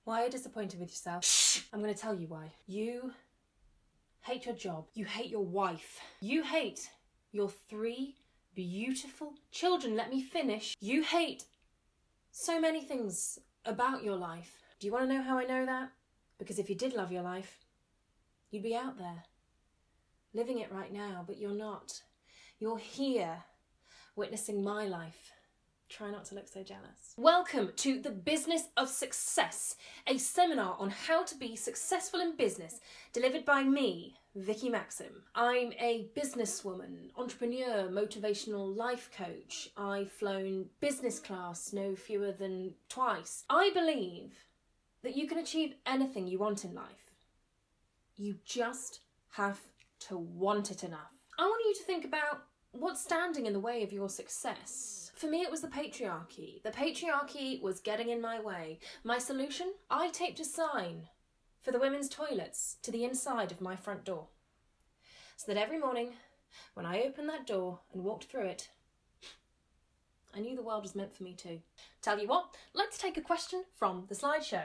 Why are you disappointed with yourself? Shh. I'm going to tell you why. You hate your job. You hate your wife. You hate your 3 beautiful children. Let me finish. You hate so many things about your life. Do you want to know how I know that? Because if you did love your life, you'd be out there, living it right now, but you're not. You're here, witnessing my life. Try not to look so jealous. Welcome to The Business of Success, a seminar on how to be successful in business, delivered by me, Vikki Maxim. I'm a businesswoman, entrepreneur, motivational life coach. I've flown business class no fewer than twice. I believe that you can achieve anything you want in life. You just have to want it enough. I want you to think about what's standing in the way of your success. For me, it was the patriarchy. The patriarchy was getting in my way. My solution? I taped a sign for the women's toilets to the inside of my front door, so that every morning when I opened that door and walked through it, I knew the world was meant for me too. Tell you what, let's take a question from the slideshow.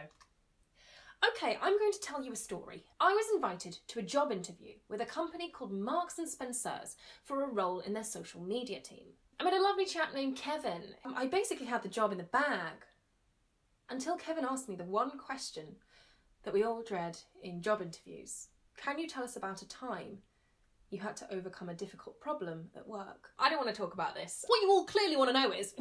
Okay, I'm going to tell you a story. I was invited to a job interview with a company called Marks and Spencer's for a role in their social media team. I met a lovely chap named Kevin. I basically had the job in the bag until Kevin asked me the one question that we all dread in job interviews. Can you tell us about a time you had to overcome a difficult problem at work? I don't want to talk about this. What you all clearly want to know is,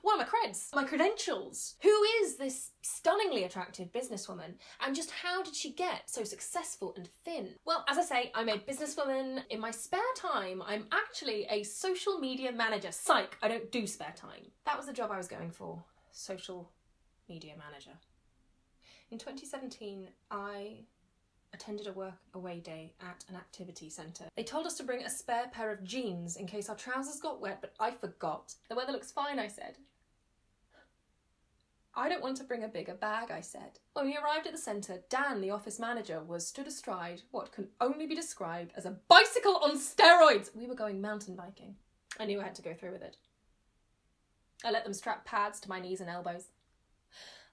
what are my creds? My credentials? Who is this stunningly attractive businesswoman? And just how did she get so successful and thin? Well, as I say, I'm a businesswoman. In my spare time, I'm actually a social media manager. Psych, I don't do spare time. That was the job I was going for, social media manager. In 2017, I attended a work away day at an activity centre. They told us to bring a spare pair of jeans in case our trousers got wet, but I forgot. The weather looks fine, I said. I don't want to bring a bigger bag, I said. When we arrived at the centre, Dan, the office manager, was stood astride what can only be described as a bicycle on steroids. We were going mountain biking. I knew I had to go through with it. I let them strap pads to my knees and elbows.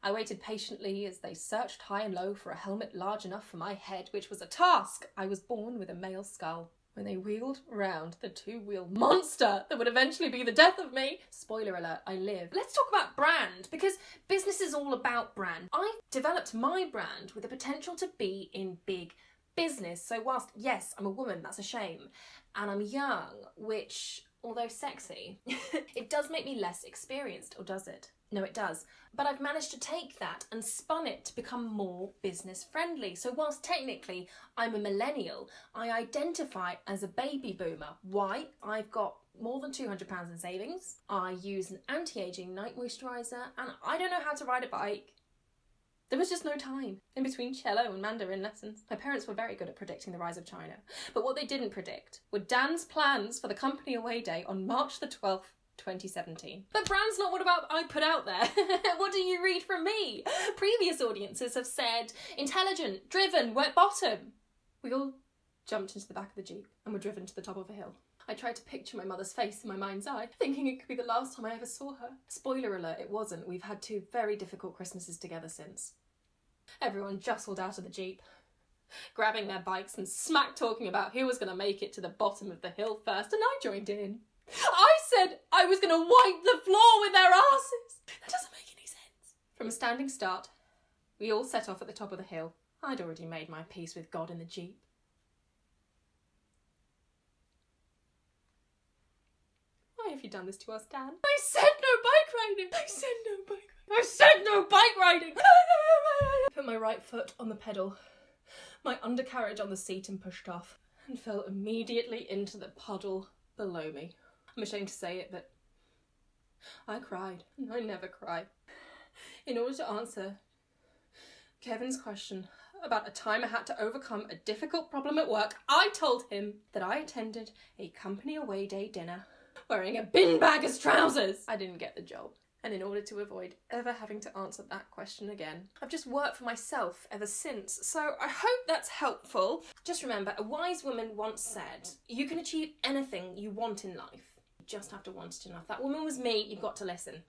I waited patiently as they searched high and low for a helmet large enough for my head, which was a task. I was born with a male skull. When they wheeled round the 2-wheel monster that would eventually be the death of me, spoiler alert, I live. Let's talk about brand, because business is all about brand. I developed my brand with the potential to be in big business. So whilst, yes, I'm a woman, that's a shame, and I'm young, which, although sexy, it does make me less experienced, or does it? No, it does. But I've managed to take that and spun it to become more business friendly. So whilst technically I'm a millennial, I identify as a baby boomer. Why? I've got more than £200 in savings. I use an anti-aging night moisturiser, and I don't know how to ride a bike. There was just no time in between cello and Mandarin lessons. My parents were very good at predicting the rise of China. But what they didn't predict were Dan's plans for the company away day on March the 12th, 2017. But brand's not what about I put out there. What do you read from me? Previous audiences have said intelligent, driven, wet bottom. We all jumped into the back of the Jeep and were driven to the top of a hill. I tried to picture my mother's face in my mind's eye, thinking it could be the last time I ever saw her. Spoiler alert, it wasn't. We've had 2 very difficult Christmases together since. Everyone jostled out of the Jeep, grabbing their bikes and smack talking about who was going to make it to the bottom of the hill first, and I joined in. I said I was going to wipe the floor with their asses. That doesn't make any sense. From a standing start, we all set off at the top of the hill. I'd already made my peace with God in the Jeep. Why have you done this to us, Dan? I said no bike riding. I said no bike riding. I said no bike riding. I put my right foot on the pedal, my undercarriage on the seat, and pushed off, and fell immediately into the puddle below me. I'm ashamed to say it, but I cried, and I never cry. In order to answer Kevin's question about a time I had to overcome a difficult problem at work, I told him that I attended a company away day dinner wearing a bin bag as trousers. I didn't get the job. And in order to avoid ever having to answer that question again, I've just worked for myself ever since. So I hope that's helpful. Just remember, a wise woman once said, you can achieve anything you want in life. You just have to want it enough. That woman was me. You've got to listen.